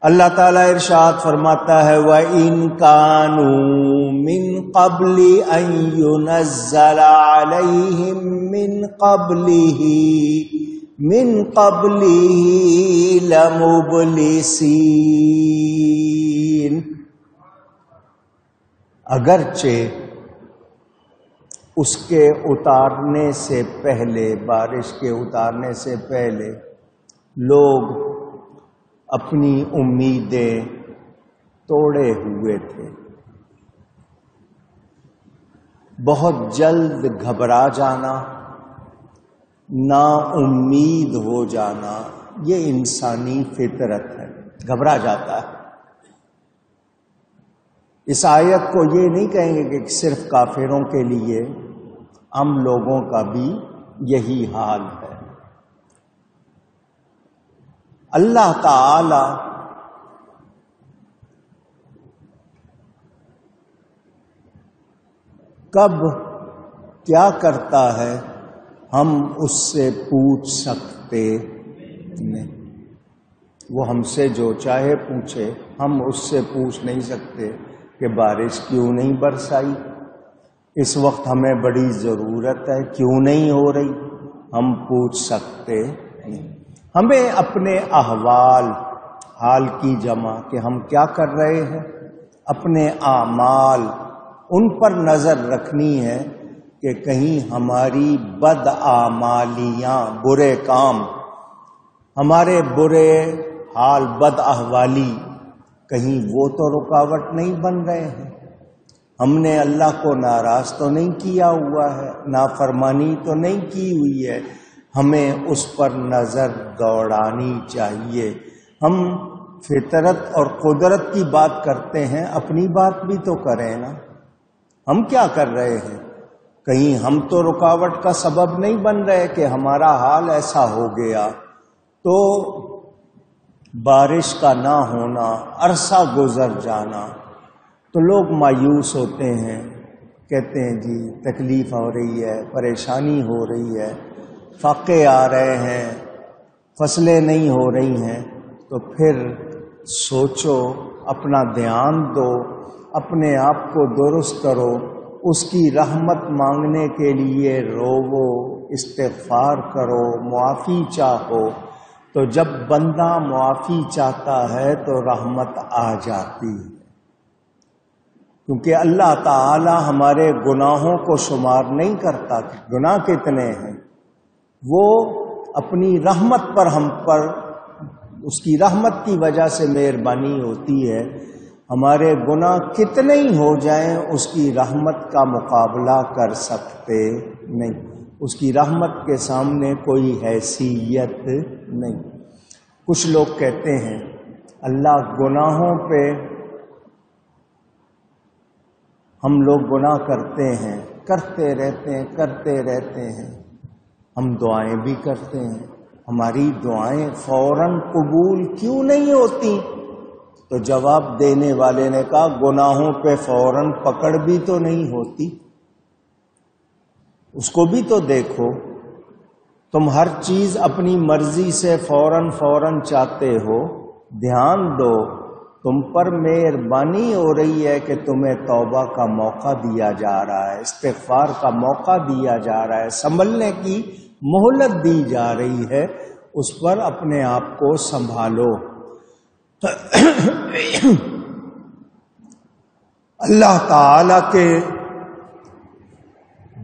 اللہ تعالیٰ ارشاد فرماتا ہے وَإِن كَانُوا مِن قَبْلِ أَن يُنَزَّلَ عَلَيْهِم مِّن قَبْلِهِ لَمُبْلِسِينَ، اگرچہ اس کے اتارنے سے پہلے، بارش کے اتارنے سے پہلے لوگ اپنی امیدیں توڑے ہوئے تھے، بہت جلد گھبرا جانا، نا امید ہو جانا، یہ انسانی فطرت ہے، گھبرا جاتا ہے۔ اس آیت کو یہ نہیں کہیں گے کہ صرف کافروں کے لیے، ہم لوگوں کا بھی یہی حال ہے۔ اللہ تعالی کب کیا کرتا ہے ہم اس سے پوچھ سکتے نہیں، وہ ہم سے جو چاہے پوچھے، ہم اس سے پوچھ نہیں سکتے کہ بارش کیوں نہیں برسائی، اس وقت ہمیں بڑی ضرورت ہے کیوں نہیں ہو رہی، ہم پوچھ سکتے نہیں۔ ہمیں اپنے احوال، حال کی جمع کہ ہم کیا کر رہے ہیں، اپنے اعمال، ان پر نظر رکھنی ہے کہ کہیں ہماری بد اعمالیاں، برے کام، ہمارے برے حال، بد احوالی، کہیں وہ تو رکاوٹ نہیں بن رہے ہیں، ہم نے اللہ کو ناراض تو نہیں کیا ہوا ہے، نافرمانی تو نہیں کی ہوئی ہے، ہمیں اس پر نظر دوڑانی چاہیے۔ ہم فطرت اور قدرت کی بات کرتے ہیں، اپنی بات بھی تو کریں نا، ہم کیا کر رہے ہیں؟ کہیں ہم تو رکاوٹ کا سبب نہیں بن رہے کہ ہمارا حال ایسا ہو گیا، تو بارش کا نہ ہونا، عرصہ گزر جانا، تو لوگ مایوس ہوتے ہیں، کہتے ہیں جی تکلیف ہو رہی ہے، پریشانی ہو رہی ہے، فاقے آ رہے ہیں، فصلیں نہیں ہو رہی ہیں، تو پھر سوچو، اپنا دھیان دو، اپنے آپ کو درست کرو، اس کی رحمت مانگنے کے لیے روو، استغفار کرو، معافی چاہو، تو جب بندہ معافی چاہتا ہے تو رحمت آ جاتی ہے، کیونکہ اللہ تعالی ہمارے گناہوں کو شمار نہیں کرتا کہ گناہ کتنے ہیں، وہ اپنی رحمت پر ہم پر، اس کی رحمت کی وجہ سے مہربانی ہوتی ہے، ہمارے گناہ کتنے ہی ہو جائیں اس کی رحمت کا مقابلہ کر سکتے نہیں، اس کی رحمت کے سامنے کوئی حیثیت نہیں۔ کچھ لوگ کہتے ہیں اللہ گناہوں پہ، ہم لوگ گناہ کرتے ہیں، کرتے رہتے ہیں، ہم دعائیں بھی کرتے ہیں، ہماری دعائیں فوراً قبول کیوں نہیں ہوتی؟ تو جواب دینے والے نے کہا گناہوں پہ فوراً پکڑ بھی تو نہیں ہوتی، اس کو بھی تو دیکھو، تم ہر چیز اپنی مرضی سے فوراً چاہتے ہو، دھیان دو، تم پر مہربانی ہو رہی ہے کہ تمہیں توبہ کا موقع دیا جا رہا ہے، استغفار کا موقع دیا جا رہا ہے، سنبھلنے کی مہلت دی جا رہی ہے، اس پر اپنے آپ کو سنبھالو۔ اللہ تعالی کے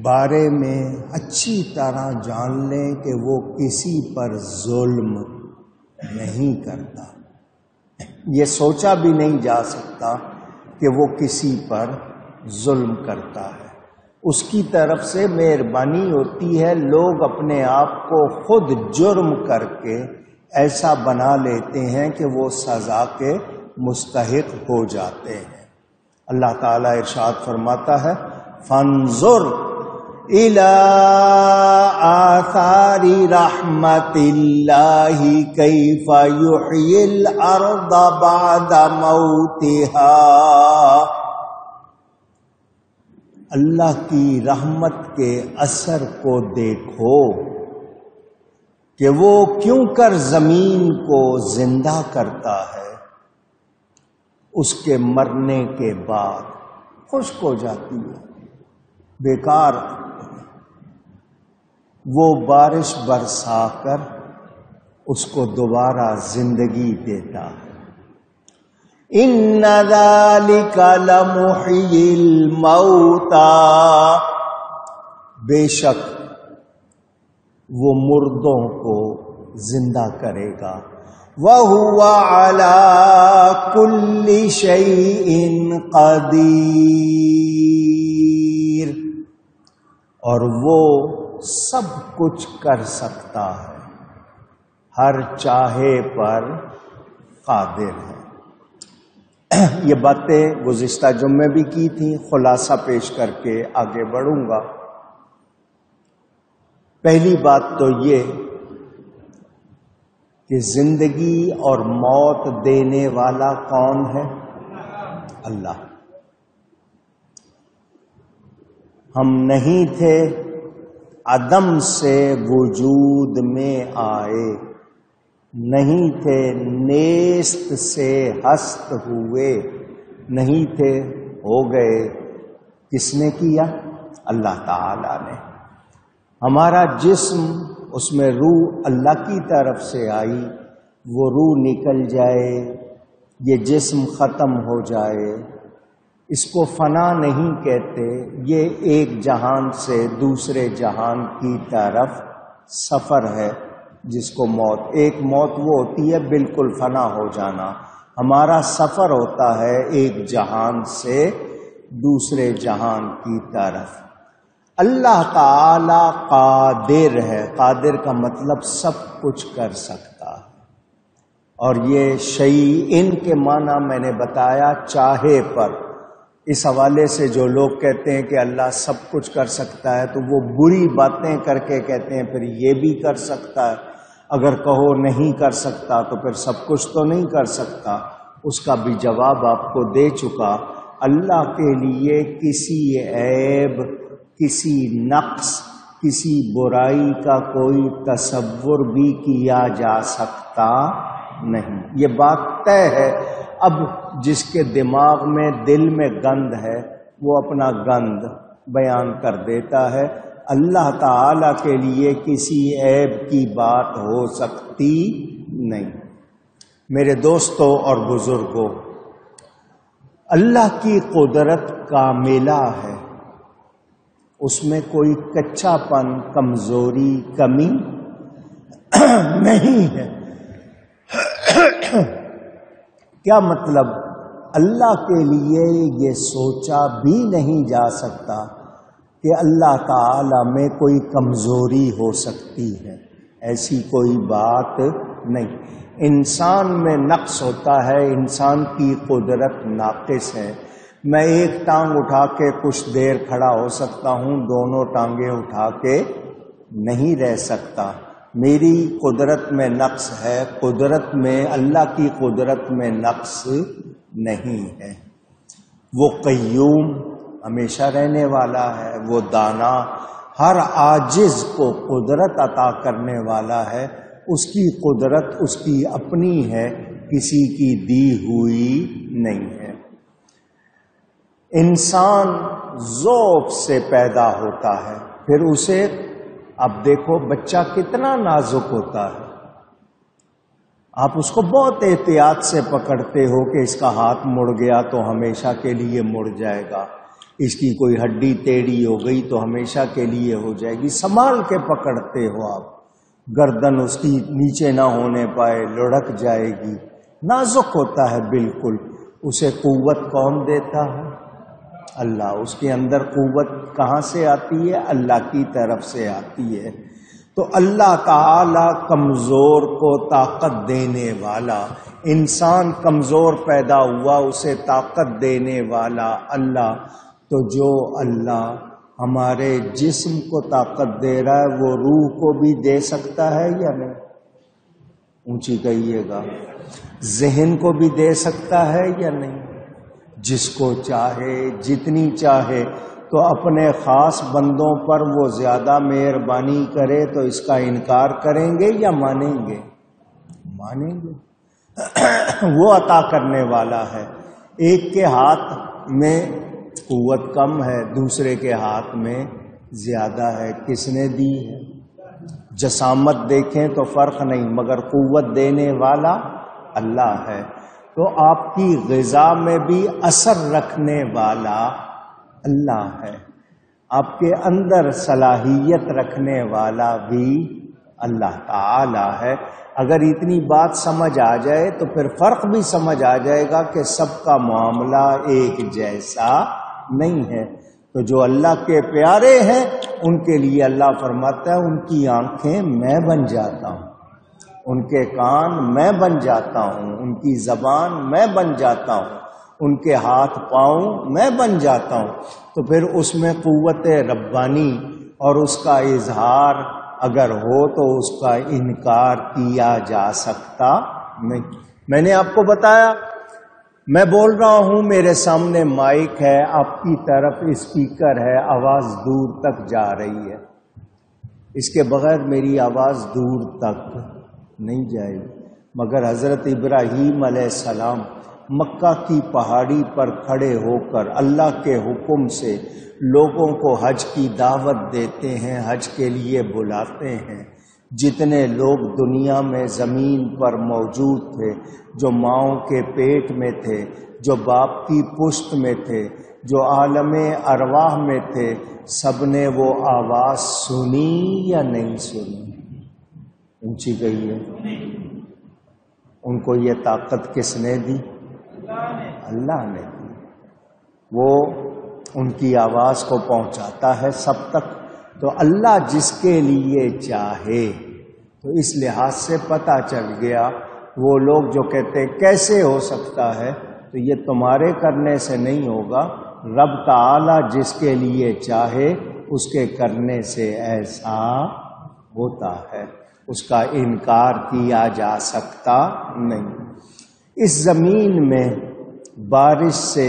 بارے میں اچھی طرح جان لیں کہ وہ کسی پر ظلم نہیں کرتا، یہ سوچا بھی نہیں جا سکتا کہ وہ کسی پر ظلم کرتا ہے، اس کی طرف سے مہربانی ہوتی ہے، لوگ اپنے آپ کو خود جرم کر کے ایسا بنا لیتے ہیں کہ وہ سزا کے مستحق ہو جاتے ہیں۔ اللہ تعالیٰ ارشاد فرماتا ہے فانظر الی آثار رحمت اللہ کیف یحیی الارض بعد موتها، اللہ کی رحمت کے اثر کو دیکھو کہ وہ کیوں کر زمین کو زندہ کرتا ہے، اس کے مرنے کے بعد خشک ہو جاتی ہے، بیکار، وہ بارش برسا کر اس کو دوبارہ زندگی دیتا ہے۔ ان ذالک لمحیی الموتی، بے شک وہ مردوں کو زندہ کرے گا۔ وَهُوَ عَلَى كُلِّ شَيْءٍ قَدِيرٌ، اور وہ سب کچھ کر سکتا ہے، ہر چاہے پر قادر ہے۔ یہ باتیں گزشتہ جمعے بھی کی تھیں، خلاصہ پیش کر کے آگے بڑھوں گا۔ پہلی بات تو یہ کہ زندگی اور موت دینے والا کون ہے؟ اللہ۔ ہم نہیں تھے، عدم سے وجود میں آئے، نہیں تھے نیست سے ہست ہوئے، نہیں تھے ہو گئے۔ کس نے کیا؟ اللہ تعالی نے۔ ہمارا جسم، اس میں روح اللہ کی طرف سے آئی، وہ روح نکل جائے، یہ جسم ختم ہو جائے، اس کو فنا نہیں کہتے۔ یہ ایک جہان سے دوسرے جہان کی طرف سفر ہے جس کو موت، ایک موت وہ ہوتی ہے بالکل فنا ہو جانا، ہمارا سفر ہوتا ہے ایک جہان سے دوسرے جہان کی طرف۔ اللہ تعالی قادر ہے، قادر کا مطلب سب کچھ کر سکتا ہے، اور یہ شیئن کے معنی میں نے بتایا چاہے پر۔ اس حوالے سے جو لوگ کہتے ہیں کہ اللہ سب کچھ کر سکتا ہے تو وہ بری باتیں کر کے کہتے ہیں پھر یہ بھی کر سکتا ہے۔ اگر کہو نہیں کر سکتا تو پھر سب کچھ تو نہیں کر سکتا۔ اس کا بھی جواب آپ کو دے چکا۔ اللہ کے لیے کسی عیب، کسی نقص، کسی برائی کا کوئی تصور بھی کیا جا سکتا نہیں، یہ بات طے ہے۔ اب جس کے دماغ میں، دل میں گند ہے، وہ اپنا گند بیان کر دیتا ہے۔ اللہ تعالی کے لیے کسی عیب کی بات ہو سکتی نہیں۔ میرے دوستوں اور بزرگوں، اللہ کی قدرت کاملہ ہے، اس میں کوئی کچا پن، کمزوری، کمی نہیں ہے۔ کیا مطلب؟ اللہ کے لیے یہ سوچا بھی نہیں جا سکتا کہ اللہ تعالی میں کوئی کمزوری ہو سکتی ہے، ایسی کوئی بات نہیں۔ انسان میں نقص ہوتا ہے، انسان کی قدرت ناقص ہے۔ میں ایک ٹانگ اٹھا کے کچھ دیر کھڑا ہو سکتا ہوں، دونوں ٹانگیں اٹھا کے نہیں رہ سکتا۔ میری قدرت میں نقص ہے، قدرت میں، اللہ کی قدرت میں نقص نہیں ہے۔ وہ قیوم، ہمیشہ رہنے والا ہے، وہ دانا، ہر عاجز کو قدرت عطا کرنے والا ہے۔ اس کی قدرت اس کی اپنی ہے، کسی کی دی ہوئی نہیں ہے۔ انسان ذوق سے پیدا ہوتا ہے، پھر اسے، اب دیکھو بچہ کتنا نازک ہوتا ہے، آپ اس کو بہت احتیاط سے پکڑتے ہو کہ اس کا ہاتھ مڑ گیا تو ہمیشہ کے لیے مڑ جائے گا، اس کی کوئی ہڈی ٹیڑھی ہو گئی تو ہمیشہ کے لیے ہو جائے گی، سنبھال کے پکڑتے ہو آپ، گردن اس کی نیچے نہ ہونے پائے، لڑک جائے گی، نازک ہوتا ہے بالکل۔ اسے قوت کون دیتا ہے؟ اللہ۔ اس کے اندر قوت کہاں سے آتی ہے؟ اللہ کی طرف سے آتی ہے۔ تو اللہ تعالی کمزور کو طاقت دینے والا، انسان کمزور پیدا ہوا، اسے طاقت دینے والا اللہ۔ تو جو اللہ ہمارے جسم کو طاقت دے رہا ہے، وہ روح کو بھی دے سکتا ہے یا نہیں؟ اونچی کہیے گا۔ ذہن کو بھی دے سکتا ہے یا نہیں؟ جس کو چاہے، جتنی چاہے۔ تو اپنے خاص بندوں پر وہ زیادہ مہربانی کرے تو اس کا انکار کریں گے یا مانیں گے؟ مانیں گے۔ وہ عطا کرنے والا ہے۔ ایک کے ہاتھ میں قوت کم ہے، دوسرے کے ہاتھ میں زیادہ ہے، کس نے دی ہے؟ جسامت دیکھیں تو فرق نہیں، مگر قوت دینے والا اللہ ہے۔ تو آپ کی غذا میں بھی اثر رکھنے والا اللہ ہے، آپ کے اندر صلاحیت رکھنے والا بھی اللہ تعالی ہے۔ اگر اتنی بات سمجھ آ جائے تو پھر فرق بھی سمجھ آ جائے گا کہ سب کا معاملہ ایک جیسا نہیں ہے۔ تو جو اللہ کے پیارے ہیں ان کے لیے اللہ فرماتا ہے ان کی آنکھیں میں بن جاتا ہوں، ان کے کان میں بن جاتا ہوں، ان کی زبان میں بن جاتا ہوں، ان کے ہاتھ پاؤں میں بن جاتا ہوں۔ تو پھر اس میں قوت ربانی اور اس کا اظہار اگر ہو تو اس کا انکار کیا جا سکتا نہیں۔ میں نے آپ کو بتایا میں بول رہا ہوں، میرے سامنے مائک ہے، آپ کی طرف اسپیکر ہے، آواز دور تک جا رہی ہے، اس کے بغیر میری آواز دور تک نہیں جائے گی۔ مگر حضرت ابراہیم علیہ السلام مکہ کی پہاڑی پر کھڑے ہو کر اللہ کے حکم سے لوگوں کو حج کی دعوت دیتے ہیں، حج کے لیے بلاتے ہیں۔ جتنے لوگ دنیا میں زمین پر موجود تھے، جو ماؤں کے پیٹ میں تھے، جو باپ کی پشت میں تھے، جو عالم ارواح میں تھے، سب نے وہ آواز سنی یا نہیں سنی؟ اونچی گئی ہے۔ ان کو یہ طاقت کس نے دی؟ اللہ نے دی۔ وہ ان کی آواز کو پہنچاتا ہے سب تک۔ تو اللہ جس کے لیے چاہے، تو اس لحاظ سے پتہ چل گیا وہ لوگ جو کہتے کیسے ہو سکتا ہے، تو یہ تمہارے کرنے سے نہیں ہوگا، رب تعالی جس کے لیے چاہے اس کے کرنے سے ایسا ہوتا ہے، اس کا انکار کیا جا سکتا نہیں۔ اس زمین میں بارش سے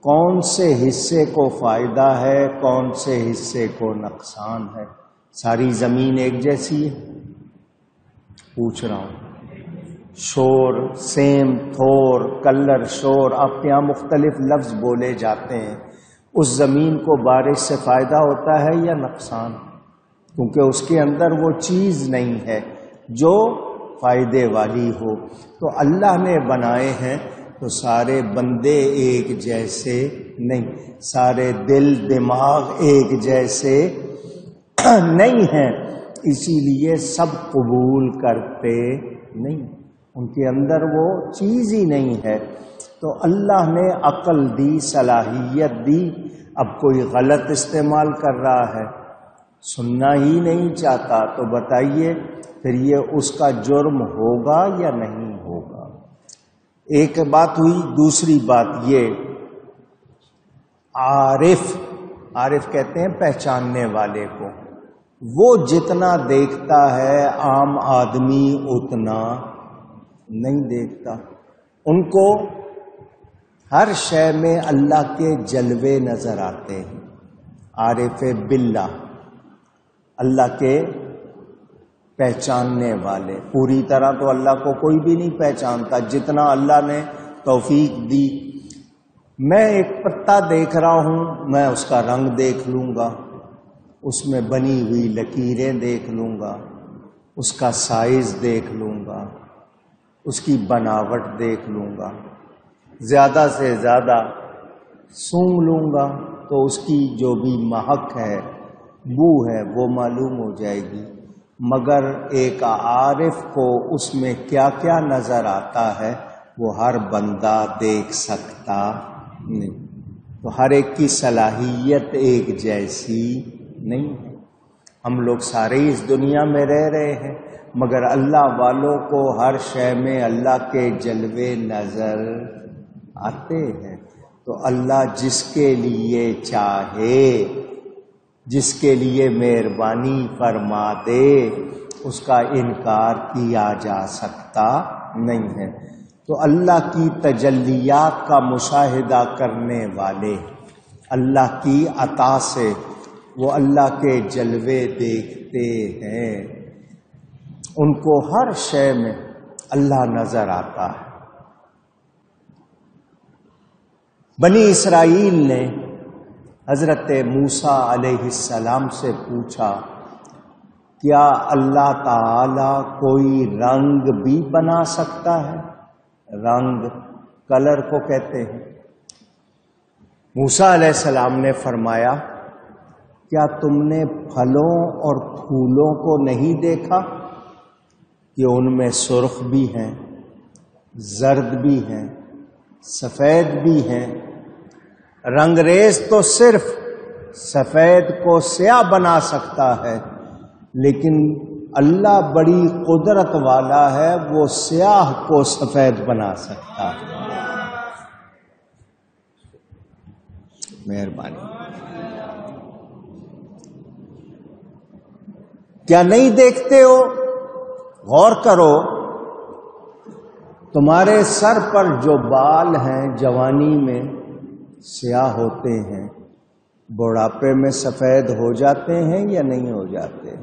کون سے حصے کو فائدہ ہے، کون سے حصے کو نقصان ہے؟ ساری زمین ایک جیسی ہے؟ پوچھ رہا ہوں۔ شور، سیم، تھور، کلر، شور، آپ کے یہاں مختلف لفظ بولے جاتے ہیں۔ اس زمین کو بارش سے فائدہ ہوتا ہے یا نقصان؟ کیونکہ اس کے اندر وہ چیز نہیں ہے جو فائدے والی ہو۔ تو اللہ نے بنائے ہیں تو سارے بندے ایک جیسے نہیں، سارے دل دماغ ایک جیسے نہیں ہیں، اسی لیے سب قبول کرتے نہیں، ان کے اندر وہ چیز ہی نہیں ہے۔ تو اللہ نے عقل دی، صلاحیت دی، اب کوئی غلط استعمال کر رہا ہے، سننا ہی نہیں چاہتا، تو بتائیے پھر یہ اس کا جرم ہوگا یا نہیں ہوگا؟ ایک بات ہوئی۔ دوسری بات یہ، عارف کہتے ہیں پہچاننے والے کو، وہ جتنا دیکھتا ہے عام آدمی اتنا نہیں دیکھتا۔ ان کو ہر شے میں اللہ کے جلوے نظر آتے ہیں۔ عارف باللہ، اللہ کے پہچاننے والے، پوری طرح تو اللہ کو کوئی بھی نہیں پہچانتا، جتنا اللہ نے توفیق دی۔ میں ایک پتا دیکھ رہا ہوں، میں اس کا رنگ دیکھ لوں گا، اس میں بنی ہوئی لکیریں دیکھ لوں گا، اس کا سائز دیکھ لوں گا، اس کی بناوٹ دیکھ لوں گا، زیادہ سے زیادہ سونگھ لوں گا تو اس کی جو بھی مہک ہے، بو ہے، وہ معلوم ہو جائے گی۔ مگر ایک عارف کو اس میں کیا کیا نظر آتا ہے وہ ہر بندہ دیکھ سکتا نہیں۔ تو ہر ایک کی صلاحیت ایک جیسی نہیں ہے۔ ہم لوگ سارے اس دنیا میں رہ رہے ہیں، مگر اللہ والوں کو ہر شے میں اللہ کے جلوے نظر آتے ہیں۔ تو اللہ جس کے لیے چاہے، جس کے لیے مہربانی فرما دے، اس کا انکار کیا جا سکتا نہیں ہے۔ تو اللہ کی تجلیات کا مشاہدہ کرنے والے، اللہ کی عطا سے وہ اللہ کے جلوے دیکھتے ہیں، ان کو ہر شے میں اللہ نظر آتا ہے۔ بنی اسرائیل نے حضرت موسیٰ علیہ السلام سے پوچھا کیا اللہ تعالی کوئی رنگ بھی بنا سکتا ہے؟ رنگ کلر کو کہتے ہیں۔ موسیٰ علیہ السلام نے فرمایا کیا تم نے پھلوں اور پھولوں کو نہیں دیکھا کہ ان میں سرخ بھی ہیں، زرد بھی ہیں، سفید بھی ہیں؟ رنگریز تو صرف سفید کو سیاہ بنا سکتا ہے، لیکن اللہ بڑی قدرت والا ہے، وہ سیاہ کو سفید بنا سکتا ہے۔ مہربانی۔ کیا نہیں دیکھتے ہو؟ غور کرو، تمہارے سر پر جو بال ہیں جوانی میں سیاہ ہوتے ہیں، بڑھاپے میں سفید ہو جاتے ہیں یا نہیں ہو جاتے؟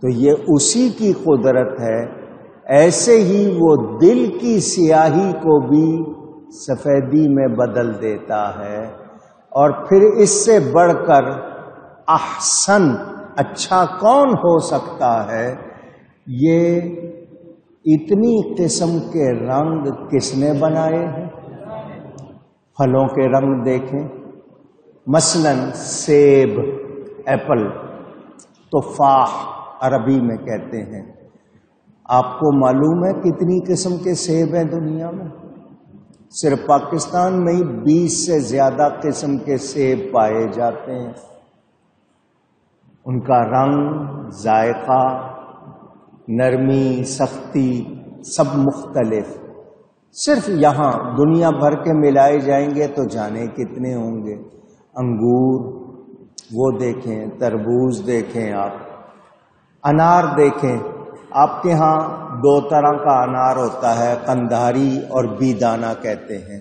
تو یہ اسی کی قدرت ہے۔ ایسے ہی وہ دل کی سیاہی کو بھی سفیدی میں بدل دیتا ہے، اور پھر اس سے بڑھ کر احسن اچھا کون ہو سکتا ہے؟ یہ اتنی قسم کے رنگ کس نے بنائے ہیں؟ پھلوں کے رنگ دیکھیں، مثلا سیب، ایپل، تفاح عربی میں کہتے ہیں۔ آپ کو معلوم ہے کتنی قسم کے سیب ہیں دنیا میں؟ صرف پاکستان میں ہی 20 سے زیادہ قسم کے سیب پائے جاتے ہیں۔ ان کا رنگ، ذائقہ، نرمی، سختی سب مختلف۔ صرف یہاں دنیا بھر کے ملائے جائیں گے تو جانے کتنے ہوں گے۔ انگور وہ دیکھیں، تربوز دیکھیں، آپ انار دیکھیں۔ آپ کے ہاں 2 طرح کا انار ہوتا ہے، قندھاری اور بیدانہ کہتے ہیں۔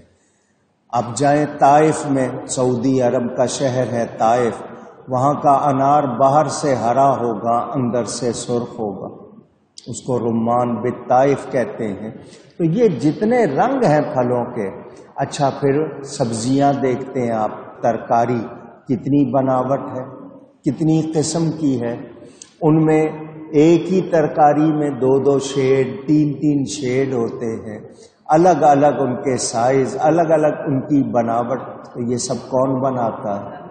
آپ جائیں طائف میں، سعودی عرب کا شہر ہے طائف، وہاں کا انار باہر سے ہرا ہوگا، اندر سے سرخ ہوگا، اس کو رمان بالطائف کہتے ہیں۔ تو یہ جتنے رنگ ہیں پھلوں کے۔ اچھا پھر سبزیاں دیکھتے ہیں آپ، ترکاری کتنی بناوٹ ہے، کتنی قسم کی ہے۔ ان میں ایک ہی ترکاری میں 2 شیڈ، 3 شیڈ ہوتے ہیں، الگ الگ ان کے سائز، الگ الگ ان کی بناوٹ۔ تو یہ سب کون بناتا ہے؟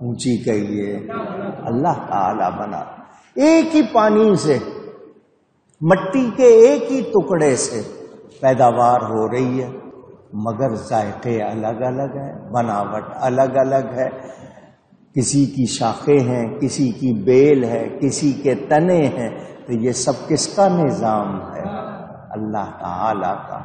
اونچی کہیے، اللہ تعالی بنا۔ ایک ہی پانی سے، مٹی کے ایک ہی ٹکڑے سے پیداوار ہو رہی ہے، مگر ذائقے الگ الگ ہیں، بناوٹ الگ الگ ہے۔ کسی کی شاخیں ہیں، کسی کی بیل ہے، کسی کے تنے ہیں۔ تو یہ سب کس کا نظام ہے؟ اللہ تعالی کا۔